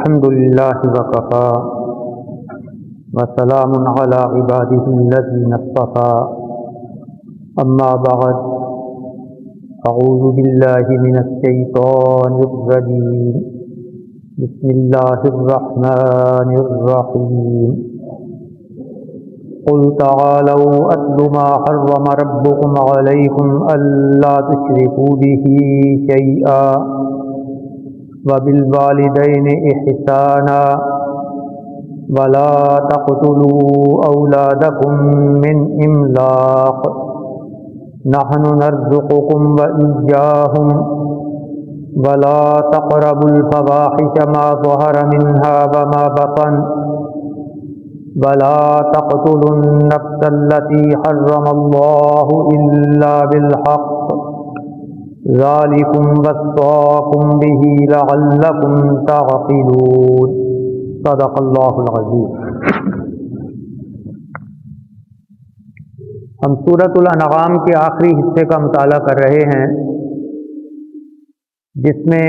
الحمد لله وكفى وسلام على عباده الذين اصطفى أما بعد أعوذ بالله من الشيطان الرجيم بسم الله الرحمن الرحيم قل تعالوا أتل ما حرم ربكم عليكم ألا تشركوا به شيئا وبالوالدين إحسانا ولا تقتلوا أولادكم من إملاق نحن نرزقكم وإياهم ولا تقربوا الفواحش ما ظهر منها وما بطن ولا تقتلوا النفس التي حرم الله إلا بالحق ذلكم وصاكم به لعلكم تعقلون صدق اللہ العظیم۔ ہم سورۃ الانعام کے آخری حصے کا مطالعہ کر رہے ہیں جس میں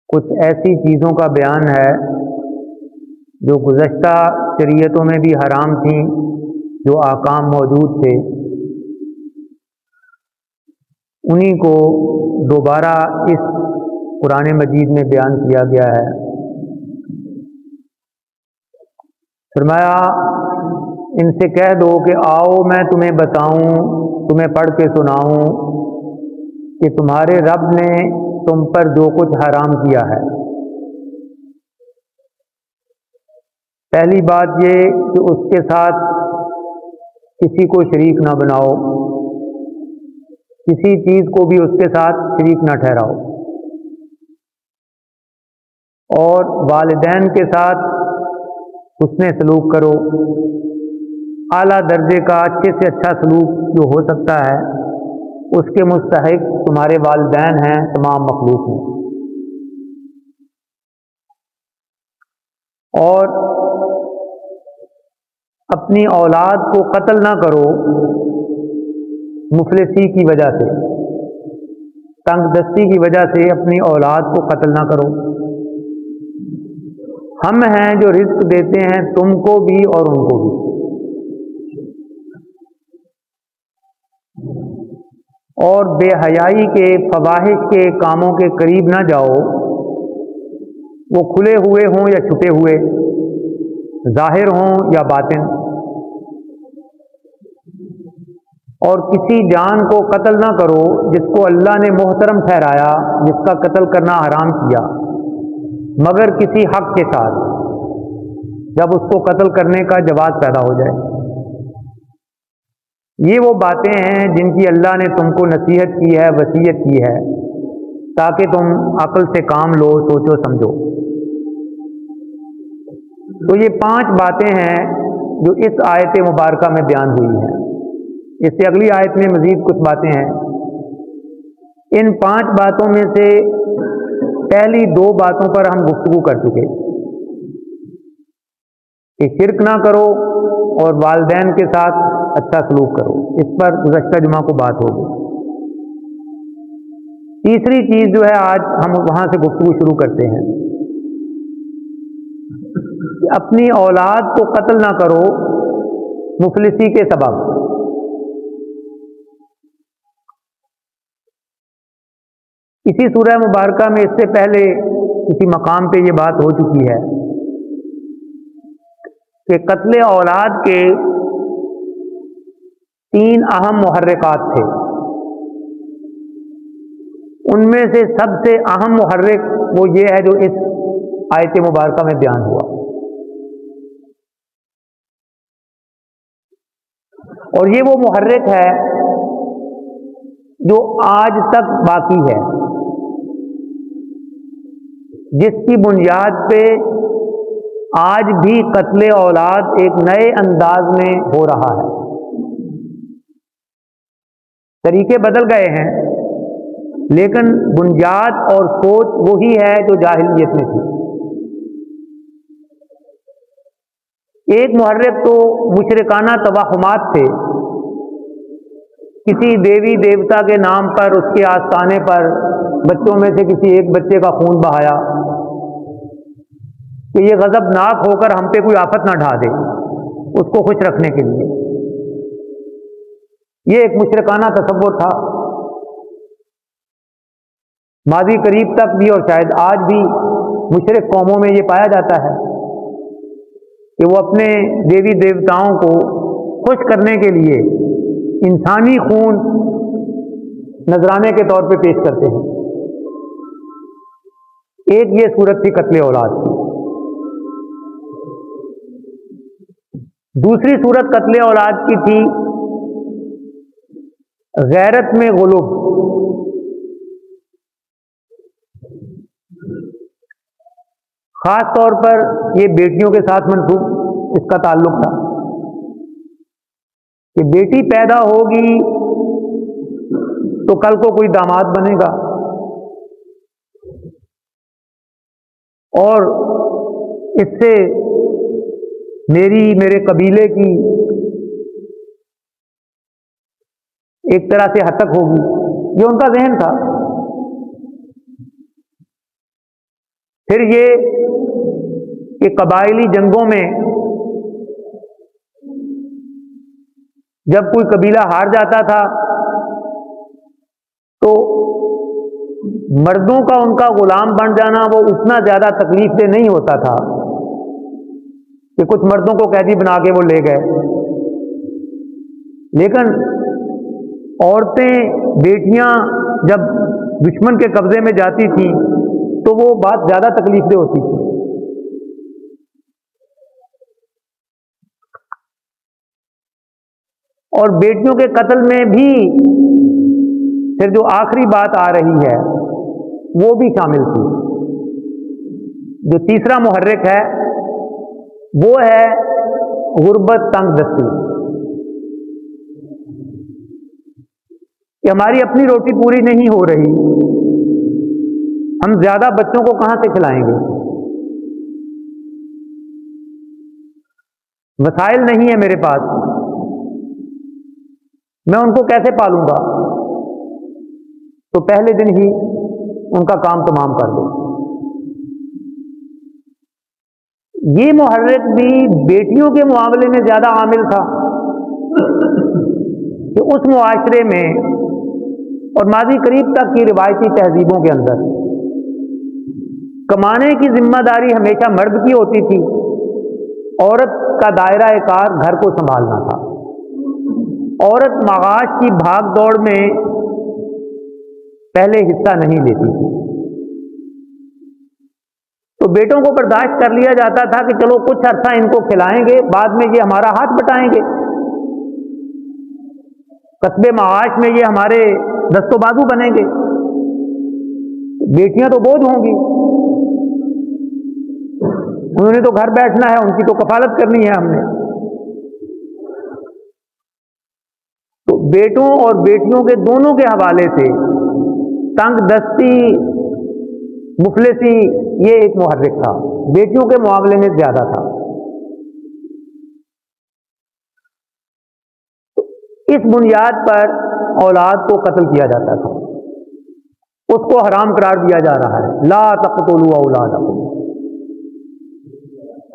کچھ ایسی چیزوں کا بیان ہے جو گزشتہ شریعتوں میں بھی حرام تھیں، جو احکام موجود تھے، انہی کو دوبارہ اس قرآن مجید میں بیان کیا گیا ہے۔ فرمایا ان سے کہہ دو کہ آؤ میں تمہیں بتاؤں، تمہیں پڑھ کے سناؤں کہ تمہارے رب نے تم پر جو کچھ حرام کیا ہے۔ پہلی بات یہ کہ اس کے ساتھ کسی کو شریک نہ بناؤ، کسی چیز کو بھی اس کے ساتھ شریک نہ ٹھہراؤ، اور والدین کے ساتھ حسن سلوک کرو۔ اعلیٰ درجے کا اچھے سے اچھا سلوک جو ہو سکتا ہے اس کے مستحق تمہارے والدین ہیں، تمام مخلوق ہیں۔ اور اپنی اولاد کو قتل نہ کرو مفلسی کی وجہ سے، تنگ دستی کی وجہ سے اپنی اولاد کو قتل نہ کرو۔ ہم ہیں جو رزق دیتے ہیں تم کو بھی اور ان کو بھی۔ اور بے حیائی کے، فواحش کے کاموں کے قریب نہ جاؤ، وہ کھلے ہوئے ہوں یا چھپے ہوئے، ظاہر ہوں یا باطن۔ اور کسی جان کو قتل نہ کرو جس کو اللہ نے محترم ٹھہرایا، جس کا قتل کرنا حرام کیا، مگر کسی حق کے ساتھ، جب اس کو قتل کرنے کا جواز پیدا ہو جائے۔ یہ وہ باتیں ہیں جن کی اللہ نے تم کو نصیحت کی ہے، وصیت کی ہے، تاکہ تم عقل سے کام لو، سوچو سمجھو۔ تو یہ 5 باتیں ہیں جو اس آیت مبارکہ میں بیان ہوئی ہیں۔ اس سے اگلی آیت میں مزید کچھ باتیں ہیں۔ ان 5 باتوں میں سے پہلی 2 باتوں پر ہم گفتگو کر چکے کہ شرک نہ کرو اور والدین کے ساتھ اچھا سلوک کرو، اس پر گزشتہ جمعہ کو بات ہوگی۔ تیسری چیز جو ہے آج ہم وہاں سے گفتگو شروع کرتے ہیں کہ اپنی اولاد کو قتل نہ کرو مفلسی کے سبب۔ اسی سورہ مبارکہ میں اس سے پہلے کسی مقام پہ یہ بات ہو چکی ہے کہ قتل اولاد کے 3 اہم محرکات تھے۔ ان میں سے سب سے اہم محرک وہ یہ ہے جو اس آیت مبارکہ میں بیان ہوا، اور یہ وہ محرک ہے جو آج تک باقی ہے، جس کی بنیاد پہ آج بھی قتل اولاد ایک نئے انداز میں ہو رہا ہے۔ طریقے بدل گئے ہیں لیکن بنیاد اور سوچ وہی ہے جو جاہلیت میں تھی۔ ایک محرک تو مشرکانہ توہمات تھے، کسی دیوی دیوتا کے نام پر اس کے آستانے پر بچوں میں سے کسی ایک بچے کا خون بہایا، کہ یہ غضبناک ہو کر ہم پہ کوئی آفت نہ ڈھا دے، اس کو خوش رکھنے کے لیے۔ یہ ایک مشرکانہ تصور تھا، ماضی قریب تک بھی اور شاید آج بھی مشرک قوموں میں یہ پایا جاتا ہے کہ وہ اپنے دیوی دیوتاؤں کو خوش کرنے کے لیے انسانی خون نذرانے کے طور پہ پیش کرتے ہیں۔ ایک یہ صورت تھی قتل اولاد کی۔ دوسری صورت قتل اولاد کی تھی غیرت میں غلو۔ خاص طور پر یہ بیٹیوں کے ساتھ منسوب اس کا تعلق تھا کہ بیٹی پیدا ہوگی تو کل کو کوئی داماد بنے گا، اور اس سے میرے قبیلے کی ایک طرح سے ہتک ہوگی، یہ ان کا ذہن تھا۔ پھر یہ کہ قبائلی جنگوں میں جب کوئی قبیلہ ہار جاتا تھا تو مردوں کا ان کا غلام بن جانا وہ اتنا زیادہ تکلیف دہ نہیں ہوتا تھا کہ کچھ مردوں کو قیدی بنا کے وہ لے گئے، لیکن عورتیں بیٹیاں جب دشمن کے قبضے میں جاتی تھیں تو وہ بات زیادہ تکلیف دہ ہوتی تھی۔ اور بیٹیوں کے قتل میں بھی پھر جو آخری بات آ رہی ہے وہ بھی شامل تھی۔ جو تیسرا محرک ہے وہ ہے غربت، تنگ دستی، کہ ہماری اپنی روٹی پوری نہیں ہو رہی، ہم زیادہ بچوں کو کہاں سے کھلائیں گے، وسائل نہیں ہے میرے پاس، میں ان کو کیسے پالوں گا؟ تو پہلے دن ہی ان کا کام تمام کر دو۔ یہ محرک بھی بیٹیوں کے معاملے میں زیادہ عامل تھا کہ اس معاشرے میں اور ماضی قریب تک کی روایتی تہذیبوں کے اندر کمانے کی ذمہ داری ہمیشہ مرد کی ہوتی تھی، عورت کا دائرہ کار گھر کو سنبھالنا تھا۔ عورت معاش کی بھاگ دوڑ میں پہلے حصہ نہیں لیتی تھی، تو بیٹوں کو برداشت کر لیا جاتا تھا کہ چلو کچھ عرصہ ان کو کھلائیں گے، بعد میں یہ ہمارا ہاتھ بٹائیں گے، کسب معاش میں یہ ہمارے دست و بازو بنیں گے، بیٹیاں تو بوجھ ہوں گی، انہوں نے تو گھر بیٹھنا ہے، ان کی تو کفالت کرنی ہے ہم نے۔ تو بیٹوں اور بیٹیوں کے دونوں کے حوالے سے تنگ دستی، مفلسی، یہ ایک محرک تھا، بیٹیوں کے معاملے میں زیادہ تھا۔ اس بنیاد پر اولاد کو قتل کیا جاتا تھا، اس کو حرام قرار دیا جا رہا ہے۔ لا تقتلوا اولادکم،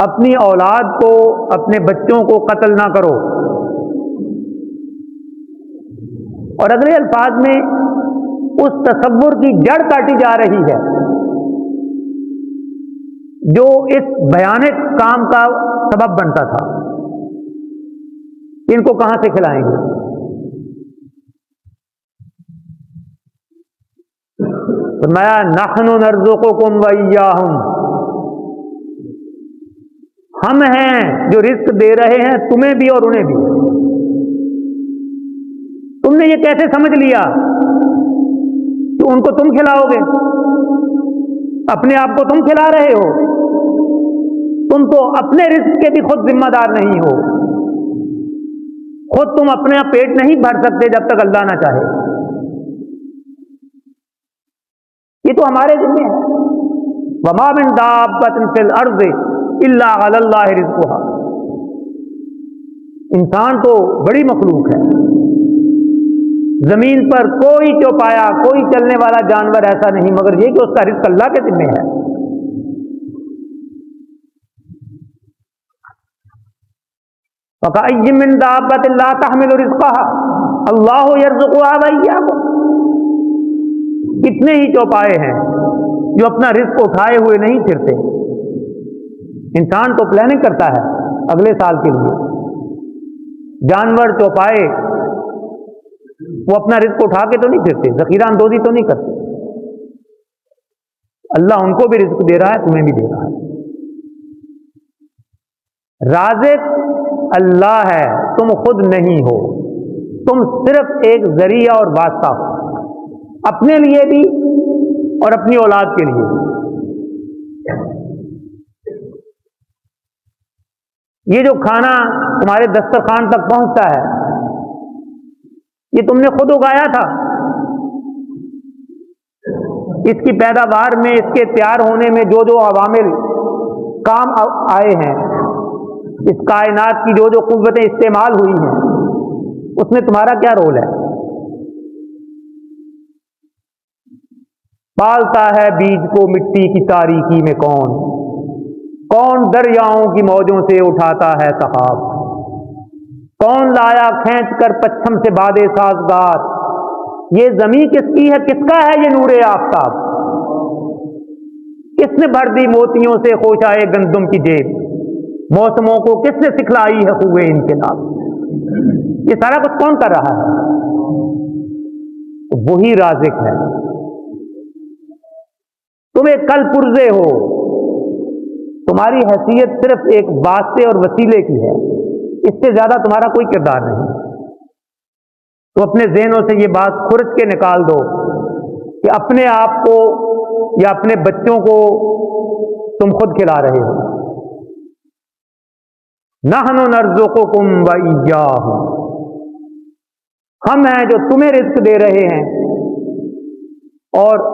اپنی اولاد کو، اپنے بچوں کو قتل نہ کرو۔ اور اگلے الفاظ میں اس تصور کی جڑ کاٹی جا رہی ہے جو اس بھیانک کام کا سبب بنتا تھا، ان کو کہاں سے کھلائیں گے؟ فرمایا نحن نرزقکم وإیاہم، ہم ہیں جو رزق دے رہے ہیں تمہیں بھی اور انہیں بھی۔ تم نے یہ کیسے سمجھ لیا کہ ان کو تم کھلاؤ گے؟ اپنے آپ کو تم کھلا رہے ہو، تم تو اپنے رزق کے بھی خود ذمہ دار نہیں ہو، خود تم اپنا پیٹ نہیں بھر سکتے جب تک اللہ نہ چاہے۔ یہ تو ہمارے ذمہ ہے۔ وما من دابۃ فی الارض الا علی اللہ رزقها، انسان تو بڑی مخلوق ہے، زمین پر کوئی چوپایا، کوئی چلنے والا جانور ایسا نہیں مگر یہ کہ اس کا رزق اللہ کے ذمہ ہے۔ وَكَأَيٍّ مِّن دَابَّةٍ لَّا تَحْمِلُ رِزْقَهَا اللَّهُ يَرْزُقُهَا وَإِيَّاكُمْ۔ کتنے ہی چوپائے ہیں جو اپنا رزق اٹھائے ہوئے نہیں پھرتے۔ انسان تو پلاننگ کرتا ہے اگلے سال کے لیے، جانور چوپائے وہ اپنا رزق اٹھا کے تو نہیں پھرتے، ذخیرہ اندوزی تو نہیں کرتے۔ اللہ ان کو بھی رزق دے رہا ہے، تمہیں بھی دے رہا ہے۔ رازق اللہ ہے، تم خود نہیں ہو، تم صرف ایک ذریعہ اور واسطہ ہو، اپنے لیے بھی اور اپنی اولاد کے لیے بھی۔ یہ جو کھانا تمہارے دسترخوان تک پہنچتا ہے یہ تم نے خود اگایا تھا، اس کی پیداوار میں، اس کے تیار ہونے میں جو جو عوامل کام آئے ہیں، اس کائنات کی جو جو قوتیں استعمال ہوئی ہیں، اس میں تمہارا کیا رول ہے؟ پالتا ہے بیج کو مٹی کی تاریکی میں کون، کون دریاؤں کی موجوں سے اٹھاتا ہے سحاب، کون لایا کھینچ کر پچھم سے بادے سازگار، یہ زمین کس کی ہے، کس کا ہے یہ نور آفتاب، کس نے بھر دی موتیوں سے خوشائے گندم کی جیب، موسموں کو کس نے سکھلائی ہے خوبے انقلاب۔ یہ سارا کچھ کون کر رہا ہے؟ وہی رازق ہے۔ تم ایک کل پرزے ہو، تمہاری حیثیت صرف ایک واسطے اور وسیلے کی ہے، اس سے زیادہ تمہارا کوئی کردار نہیں۔ تو اپنے ذہنوں سے یہ بات کھرچ کے نکال دو کہ اپنے آپ کو یا اپنے بچوں کو تم خود کھلا رہے ہو۔ نحن نرزقکم وإیاہم، ہم ہیں جو تمہیں رزق دے رہے ہیں اور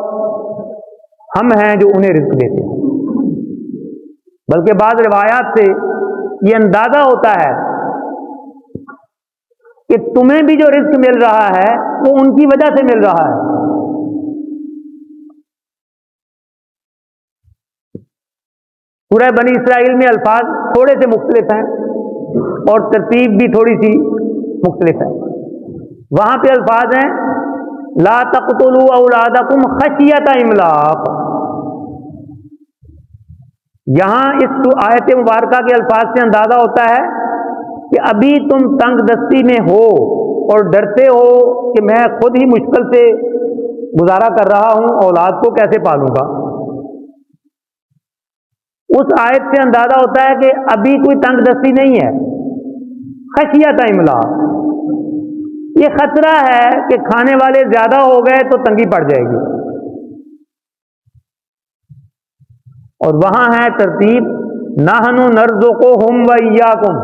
ہم ہیں جو انہیں رزق دیتے ہیں۔ بلکہ بعض روایات سے یہ اندازہ ہوتا ہے کہ تمہیں بھی جو رزق مل رہا ہے وہ ان کی وجہ سے مل رہا ہے۔ سورہ بنی اسرائیل میں الفاظ تھوڑے سے مختلف ہیں اور ترتیب بھی تھوڑی سی مختلف ہے۔ وہاں پہ الفاظ ہیں لا تقتلوا اولادکم خشیۃ املاق۔ یہاں اس آیت مبارکہ کے الفاظ سے اندازہ ہوتا ہے کہ ابھی تم تنگ دستی میں ہو اور ڈرتے ہو کہ میں خود ہی مشکل سے گزارا کر رہا ہوں، اولاد کو کیسے پالوں گا۔ اس آیت سے اندازہ ہوتا ہے کہ ابھی کوئی تنگ دستی نہیں ہے، خشیۃ املاق۔ یہ خطرہ ہے کہ کھانے والے زیادہ ہو گئے تو تنگی پڑ جائے گی۔ اور وہاں ہے ترتیب نحن نرزقہم وإیاکم،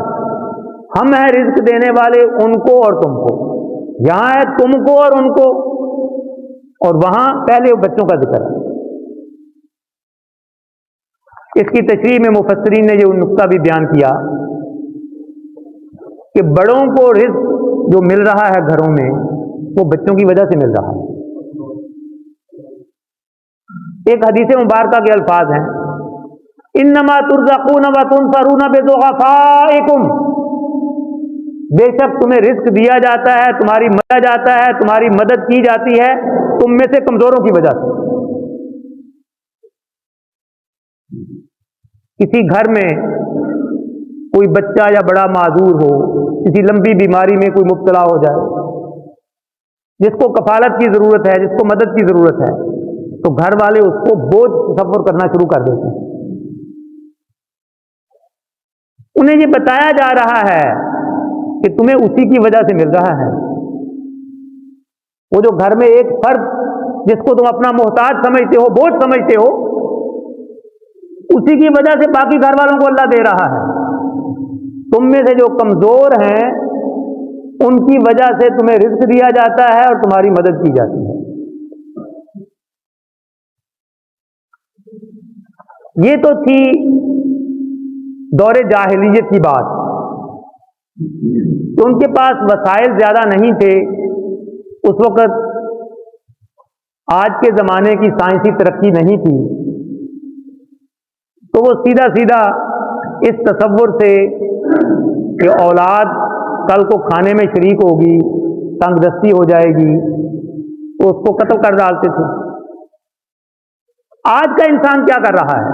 ہم ہیں رزق دینے والے ان کو اور تم کو۔ یہاں ہے تم کو اور ان کو، اور وہاں پہلے بچوں کا ذکر ہے۔ اس کی تشریح میں مفسرین نے یہ نقطہ بھی بیان کیا کہ بڑوں کو رزق جو مل رہا ہے گھروں میں وہ بچوں کی وجہ سے مل رہا ہے۔ ایک حدیث مبارکہ کے الفاظ ہیں انما ترزقون وتنصرون بضعفائکم، بے شک تمہیں رزق دیا جاتا ہے، تمہاری مدد جاتا ہے، تمہاری مدد کی جاتی ہے تم میں سے کمزوروں کی وجہ سے۔ کسی گھر میں کوئی بچہ یا بڑا معذور ہو، کسی لمبی بیماری میں کوئی مبتلا ہو جائے، جس کو کفالت کی ضرورت ہے، جس کو مدد کی ضرورت ہے، تو گھر والے اس کو بوجھ تصور کرنا شروع کر دیتے ہیں۔ انہیں یہ بتایا جا رہا ہے کہ تمہیں اسی کی وجہ سے مل رہا ہے۔ وہ جو گھر میں ایک فرد جس کو تم اپنا محتاج سمجھتے ہو، بوجھ سمجھتے ہو، اسی کی وجہ سے باقی گھر والوں کو اللہ دے رہا ہے۔ تم میں سے جو کمزور ہیں ان کی وجہ سے تمہیں رزق دیا جاتا ہے اور تمہاری مدد کی جاتی ہے۔ یہ تو تھی دور جاہلیت کی بات کہ ان کے پاس وسائل زیادہ نہیں تھے۔ اس وقت آج کے زمانے کی سائنسی ترقی نہیں تھی، تو وہ سیدھا سیدھا اس تصور سے کہ اولاد کل کو کھانے میں شریک ہوگی، تنگ دستی ہو جائے گی، تو اس کو قتل کر ڈالتے تھے۔ آج کا انسان کیا کر رہا ہے؟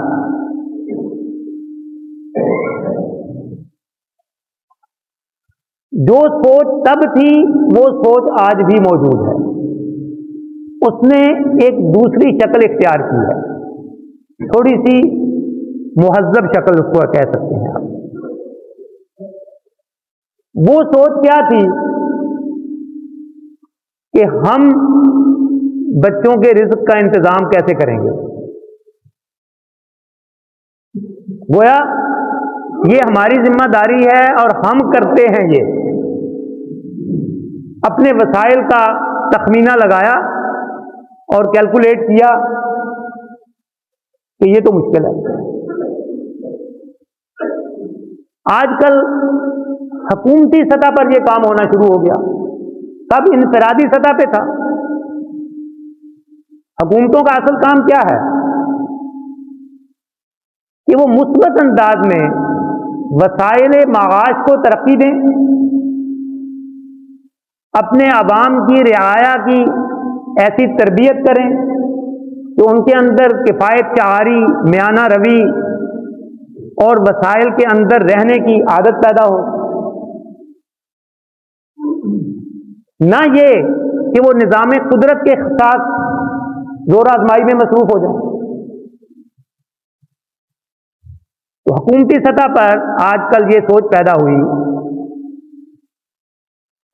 جو سوچ تب تھی وہ سوچ آج بھی موجود ہے، اس نے ایک دوسری شکل اختیار کی ہے، تھوڑی سی مہذب شکل اس کو کہہ سکتے ہیں آپ۔ وہ سوچ کیا تھی کہ ہم بچوں کے رزق کا انتظام کیسے کریں گے؟ گویا یہ ہماری ذمہ داری ہے اور ہم کرتے ہیں یہ۔ اپنے وسائل کا تخمینہ لگایا اور کیلکولیٹ کیا کہ یہ تو مشکل ہے۔ آج کل حکومتی سطح پر یہ کام ہونا شروع ہو گیا، کب انفرادی سطح پہ تھا۔ حکومتوں کا اصل کام کیا ہے کہ وہ مثبت انداز میں وسائل معاش کو ترقی دیں، اپنے عوام کی رعایا کی ایسی تربیت کریں کہ ان کے اندر کفایت چاری، میانہ روی اور وسائل کے اندر رہنے کی عادت پیدا ہو، نہ یہ کہ وہ نظام قدرت کے ساتھ زور آزمائی میں مصروف ہو جائیں۔ تو حکومتی سطح پر آج کل یہ سوچ پیدا ہوئی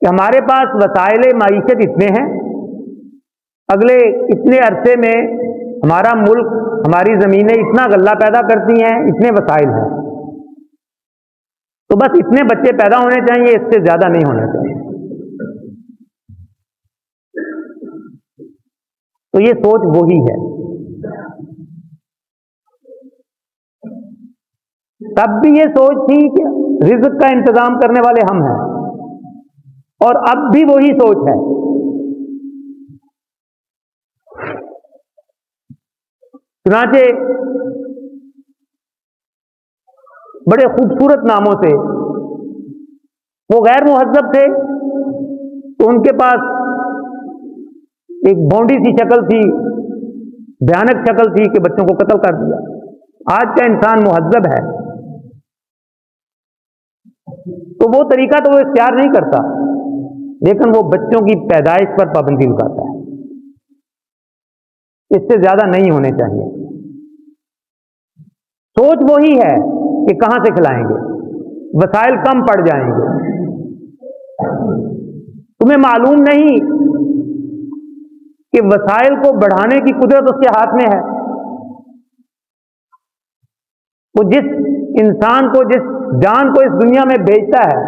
کہ ہمارے پاس وسائل معیشت اتنے ہیں، اگلے اتنے عرصے میں ہمارا ملک، ہماری زمینیں اتنا غلہ پیدا کرتی ہیں، اتنے وسائل ہیں، تو بس اتنے بچے پیدا ہونے چاہیے، اس سے زیادہ نہیں ہونے چاہیے۔ تو یہ سوچ وہی ہے۔ تب بھی یہ سوچ تھی کہ رزق کا انتظام کرنے والے ہم ہیں، اور اب بھی وہی سوچ ہے۔ چنانچہ بڑے خوبصورت ناموں سے وہ غیر مہذب تھے تو ان کے پاس ایک بونڈی سی شکل تھی، بھیانک شکل تھی کہ بچوں کو قتل کر دیا۔ آج کا انسان مہذب ہے تو وہ طریقہ تو وہ اختیار نہیں کرتا، لیکن وہ بچوں کی پیدائش پر پابندی لگاتا ہے، اس سے زیادہ نہیں ہونے چاہیے۔ سوچ وہی ہے کہ کہاں سے کھلائیں گے، وسائل کم پڑ جائیں گے۔ تمہیں معلوم نہیں کہ وسائل کو بڑھانے کی قدرت اس کے ہاتھ میں ہے۔ وہ جس انسان کو، جس جان کو اس دنیا میں بھیجتا ہے،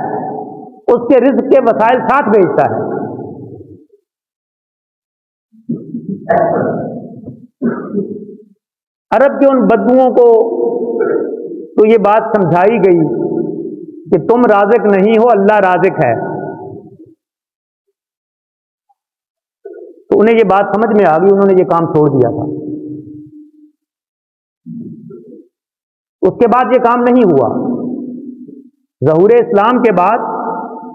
اس کے رزق کے وسائل ساتھ بھیجتا ہے۔ عرب کے ان بدوؤں کو تو یہ بات سمجھائی گئی کہ تم رازق نہیں ہو، اللہ رازق ہے، تو انہیں یہ بات سمجھ میں آ گئی، انہوں نے یہ کام چھوڑ دیا تھا۔ اس کے بعد یہ کام نہیں ہوا۔ ظہور اسلام کے بعد،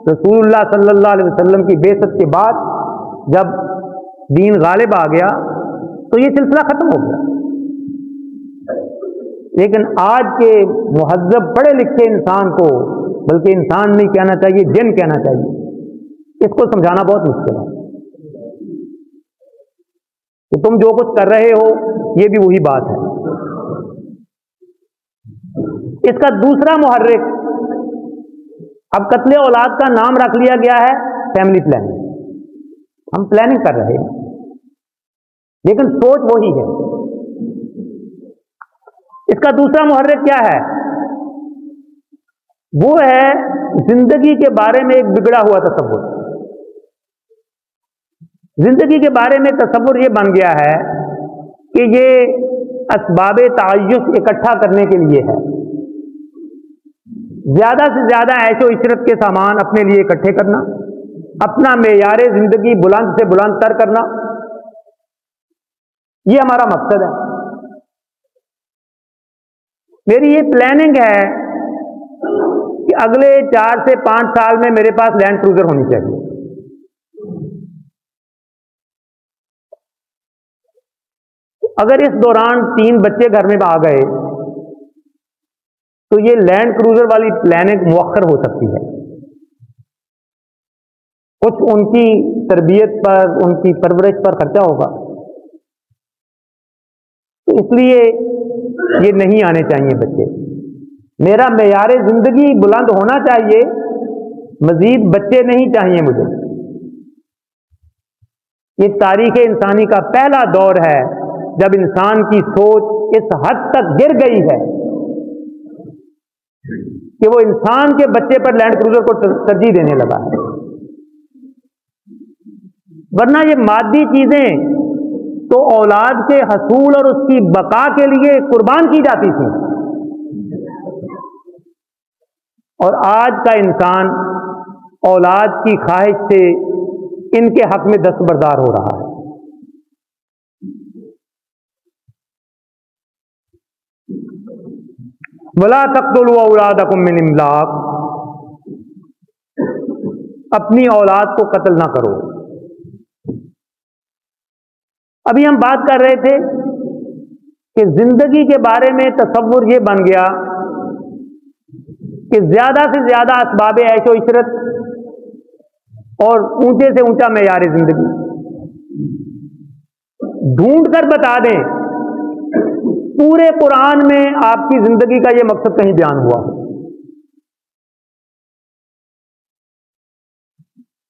رسول اللہ صلی اللہ علیہ وسلم کی بعثت کے بعد جب دین غالب آ گیا تو یہ سلسلہ ختم ہو گیا۔ لیکن آج کے مہذب پڑھے لکھے انسان کو، بلکہ انسان نہیں کہنا چاہیے، جن کہنا چاہیے، اس کو سمجھانا بہت مشکل ہے کہ تم جو کچھ کر رہے ہو یہ بھی وہی بات ہے۔ اس کا دوسرا محرک، اب قتل اولاد کا نام رکھ لیا گیا ہے فیملی پلاننگ۔ ہم پلاننگ کر رہے ہیں، لیکن سوچ وہی ہے۔ اس کا دوسرا محرک کیا ہے؟ وہ ہے زندگی کے بارے میں ایک بگڑا ہوا تصور۔ زندگی کے بارے میں تصور یہ بن گیا ہے کہ یہ اسباب تعیش اکٹھا کرنے کے لیے ہے، زیادہ سے زیادہ عیش و عشرت کے سامان اپنے لیے اکٹھے کرنا، اپنا معیار زندگی بلند سے بلند تر کرنا، یہ ہمارا مقصد ہے۔ میری یہ پلاننگ ہے کہ اگلے 4 سے 5 سال میں میرے پاس لینڈ کروزر ہونی چاہیے. اگر اس دوران 3 بچے گھر میں آ گئے تو یہ لینڈ کروزر والی پلاننگ مؤخر ہو سکتی ہے. کچھ ان کی تربیت پر، ان کی پرورش پر خرچہ ہوگا، تو اس لیے یہ نہیں آنے چاہیے بچے. میرا معیار زندگی بلند ہونا چاہیے، مزید بچے نہیں چاہیے مجھے. یہ تاریخ انسانی کا پہلا دور ہے جب انسان کی سوچ اس حد تک گر گئی ہے کہ وہ انسان کے بچے پر لینڈ کروزر کو ترجیح دینے لگا ہے. ورنہ یہ مادی چیزیں تو اولاد کے حصول اور اس کی بقا کے لیے قربان کی جاتی تھیں، اور آج کا انسان اولاد کی خواہش سے ان کے حق میں دستبردار ہو رہا ہے. وَلَا تَقْتُلُوا أَوْلَادَكُم مِّنْ إِمْلَاقٍ، اپنی اولاد کو قتل نہ کرو. ابھی ہم بات کر رہے تھے کہ زندگی کے بارے میں تصور یہ بن گیا کہ زیادہ سے زیادہ اسباب عیش و عشرت اور اونچے سے اونچا معیار زندگی ڈھونڈ کر بتا دیں. پورے قرآن میں آپ کی زندگی کا یہ مقصد کہیں بیان ہوا؟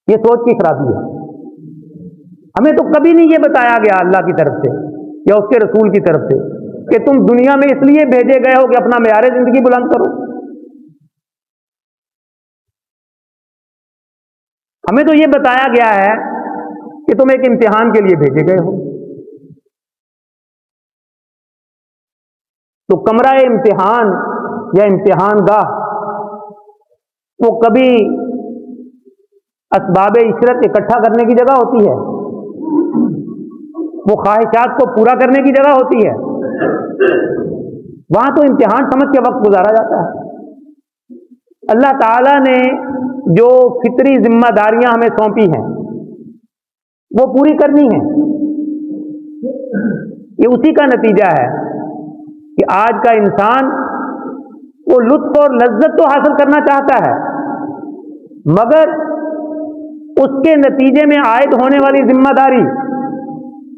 یہ سوچ کی خرابی ہے. ہمیں تو کبھی نہیں یہ بتایا گیا اللہ کی طرف سے یا اس کے رسول کی طرف سے کہ تم دنیا میں اس لیے بھیجے گئے ہو کہ اپنا معیار زندگی بلند کرو. ہمیں تو یہ بتایا گیا ہے کہ تم ایک امتحان کے لیے بھیجے گئے ہو. تو کمرہ امتحان یا امتحان گاہ وہ کبھی اسباب عشرت اکٹھا کرنے کی جگہ ہوتی ہے، وہ خواہشات کو پورا کرنے کی جگہ ہوتی ہے. وہاں تو امتحان سمجھ کے وقت گزارا جاتا ہے. اللہ تعالیٰ نے جو فطری ذمہ داریاں ہمیں سونپی ہیں وہ پوری کرنی ہیں. یہ اسی کا نتیجہ ہے کہ آج کا انسان وہ لطف اور لذت تو حاصل کرنا چاہتا ہے، مگر اس کے نتیجے میں عائد ہونے والی ذمہ داری،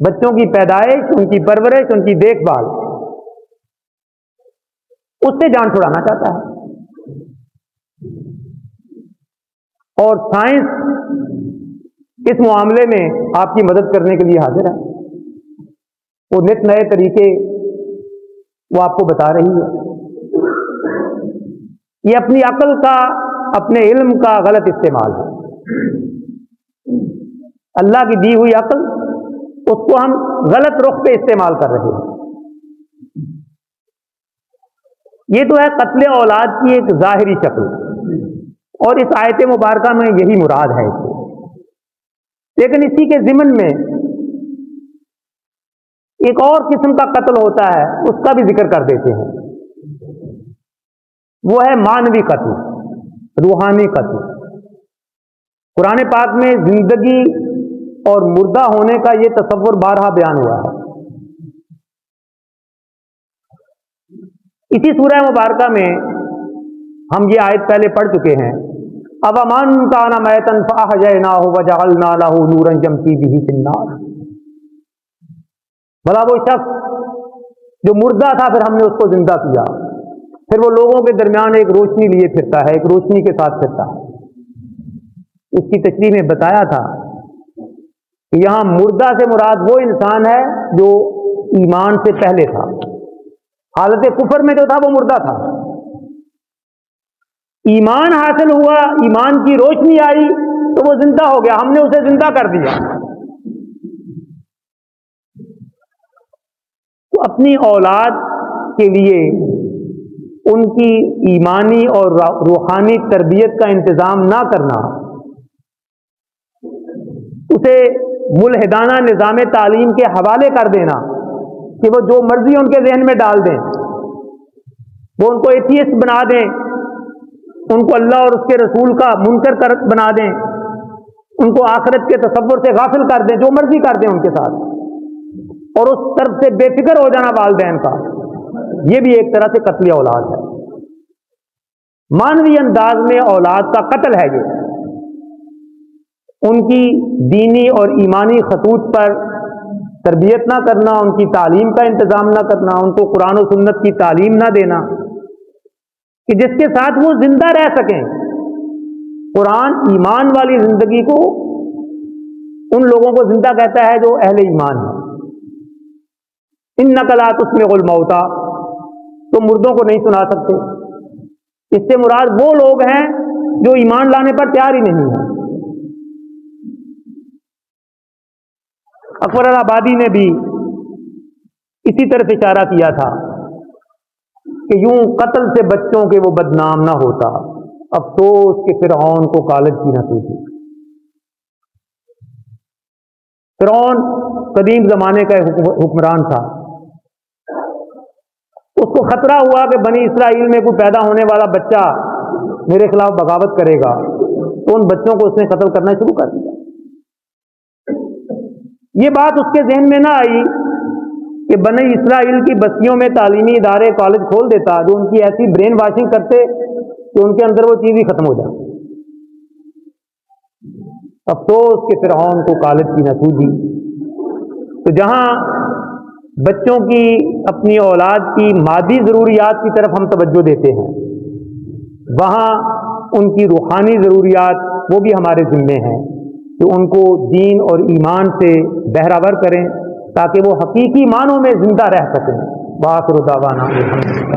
بچوں کی پیدائش، ان کی پرورش، ان کی دیکھ بھال، اس سے جان چھڑانا چاہتا ہے. اور سائنس اس معاملے میں آپ کی مدد کرنے کے لیے حاضر ہے. وہ نت نئے طریقے وہ آپ کو بتا رہی ہے. یہ اپنی عقل کا، اپنے علم کا غلط استعمال ہے. اللہ کی دی ہوئی عقل، اس کو ہم غلط رخ پہ استعمال کر رہے ہیں. یہ تو ہے قتل اولاد کی ایک ظاہری شکل، اور اس آیت مبارکہ میں یہی مراد ہے. لیکن اسی کے ضمن میں ایک اور قسم کا قتل ہوتا ہے، اس کا بھی ذکر کر دیتے ہیں. وہ ہے معنوی قتل، روحانی قتل. قرآن پاک میں زندگی اور مردہ ہونے کا یہ تصور بارہا بیان ہوا ہے. اسی سورہ مبارکہ میں ہم یہ آیت پہلے پڑھ چکے ہیں. أَفَمَنْ كَانَ مَيْتًا فَأَحْيَيْنَاهُ وَجَعَلْنَا لَهُ نُورًا يَمْشِي بِهِ فِي النَّاسِ. بھلا وہ شخص جو مردہ تھا پھر ہم نے اس کو زندہ کیا، پھر وہ لوگوں کے درمیان ایک روشنی لیے پھرتا ہے، ایک روشنی کے ساتھ پھرتا ہے. اس کی تشریح میں بتایا تھا کہ یہاں مردہ سے مراد وہ انسان ہے جو ایمان سے پہلے تھا، حالت کفر میں جو تھا وہ مردہ تھا. ایمان حاصل ہوا، ایمان کی روشنی آئی تو وہ زندہ ہو گیا، ہم نے اسے زندہ کر دیا. تو اپنی اولاد کے لیے ان کی ایمانی اور روحانی تربیت کا انتظام نہ کرنا، اسے ملحدانہ نظام تعلیم کے حوالے کر دینا کہ وہ جو مرضی ان کے ذہن میں ڈال دیں، وہ ان کو ایتھیسٹ بنا دیں، ان کو اللہ اور اس کے رسول کا منکر بنا دیں، ان کو آخرت کے تصور سے غافل کر دیں، جو مرضی کر دیں ان کے ساتھ، اور اس طرف سے بے فکر ہو جانا والدین کا، یہ بھی ایک طرح سے قتل اولاد ہے۔ مانوی انداز میں اولاد کا قتل ہے یہ، ان کی دینی اور ایمانی خطوط پر تربیت نہ کرنا، ان کی تعلیم کا انتظام نہ کرنا، ان کو قرآن و سنت کی تعلیم نہ دینا کہ جس کے ساتھ وہ زندہ رہ سکیں۔ قرآن ایمان والی زندگی کو ان لوگوں کو زندہ کہتا ہے جو اہل ایمان ہیں۔ اِنَّکَ لَا تُسْمِعُ الْمَوْتَىٰ، تو مردوں کو نہیں سنا سکتے۔ اس سے مراد وہ لوگ ہیں جو ایمان لانے پر تیار ہی نہیں ہیں۔ اکبر آبادی نے بھی اسی طرف اشارہ کیا تھا کہ یوں قتل سے بچوں کے وہ بدنام نہ ہوتا، افسوس کہ فرعون کو کالج کی نہ سوچی۔ فرعون قدیم زمانے کا حکمران تھا، اس کو خطرہ ہوا کہ بنی اسرائیل میں کوئی پیدا ہونے والا بچہ میرے خلاف بغاوت کرے گا، تو ان بچوں کو اس نے قتل کرنا شروع کر دیا۔ یہ بات اس کے ذہن میں نہ آئی کہ بنی اسرائیل کی بستیوں میں تعلیمی ادارے کالج کھول دیتا جو ان کی ایسی برین واشنگ کرتے کہ ان کے اندر وہ چیز ہی ختم ہو جاتی۔ افسوس کہ فرعون کو کالج کی نہ سوجی۔ تو جہاں بچوں کی، اپنی اولاد کی مادی ضروریات کی طرف ہم توجہ دیتے ہیں، وہاں ان کی روحانی ضروریات وہ بھی ہمارے ذمے ہیں کہ ان کو دین اور ایمان سے بہرہور کریں تاکہ وہ حقیقی معنوں میں زندہ رہ سکیں۔ وآخر دعوانا الحمدللہ۔